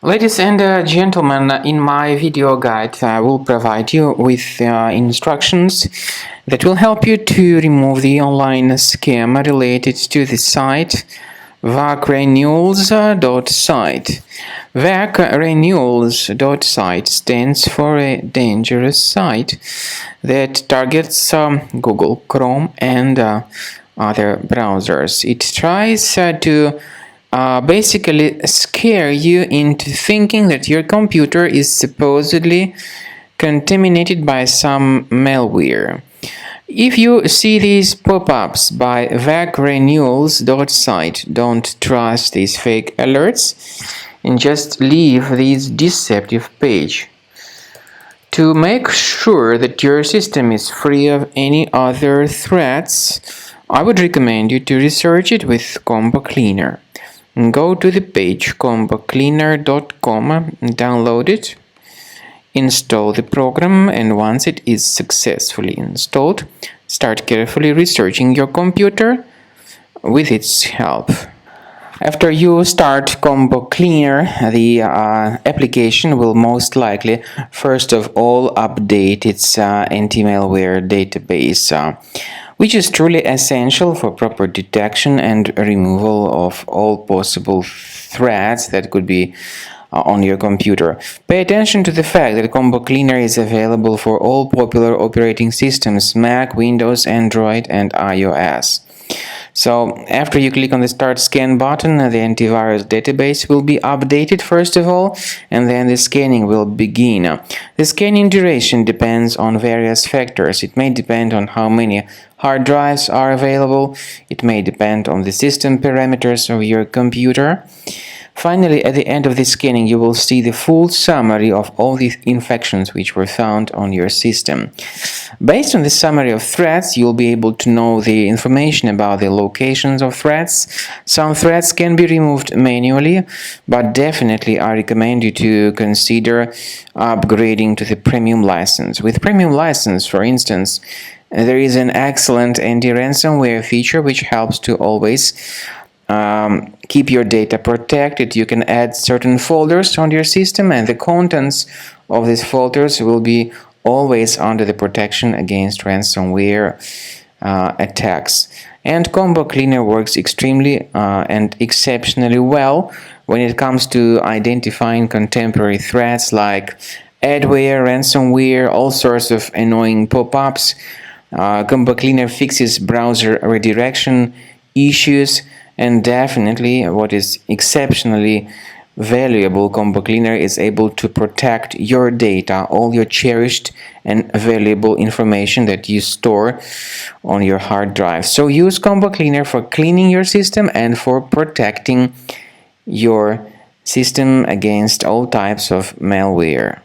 Ladies and gentlemen, in my video guide, I will provide you with instructions that will help you to remove the online scam related to the site Vacrenewls.site. Vacrenewls.site stands for a dangerous site that targets Google Chrome and other browsers. It tries to basically scare you into thinking that your computer is supposedly contaminated by some malware. If you see these pop-ups by Vacrenewls.site, don't trust these fake alerts and just leave this deceptive page. To make sure that your system is free of any other threats, I would recommend you to research it with Combo Cleaner. Go to the page combocleaner.com, download it, install the program, and once it is successfully installed, start carefully researching your computer with its help. After you start Combo Cleaner, the application will most likely first of all update its anti-malware database, which is truly essential for proper detection and removal of all possible threats that could be on your computer. Pay attention to the fact that Combo Cleaner is available for all popular operating systems: Mac, Windows, Android, and iOS. So after you click on the Start Scan button, the antivirus database will be updated first of all, and then the scanning will begin. The scanning duration depends on various factors. It may depend on how many hard drives are available. It may depend on the system parameters of your computer. Finally, at the end of the scanning, you will see the full summary of all the infections which were found on your system. Based on the summary of threats, you'll be able to know the information about the locations of threats. Some threats can be removed manually, but definitely I recommend you to consider upgrading to the premium license. With premium license, for instance, there is an excellent anti-ransomware feature which helps to always keep your data protected. You can add certain folders on your system, and the contents of these folders will be always under the protection against ransomware attacks. And Combo Cleaner works extremely and exceptionally well when it comes to identifying contemporary threats like adware, ransomware, all sorts of annoying pop-ups. Combo Cleaner fixes browser redirection issues. And definitely, what is exceptionally valuable, Combo Cleaner is able to protect your data, all your cherished and valuable information that you store on your hard drive. So use Combo Cleaner for cleaning your system and for protecting your system against all types of malware.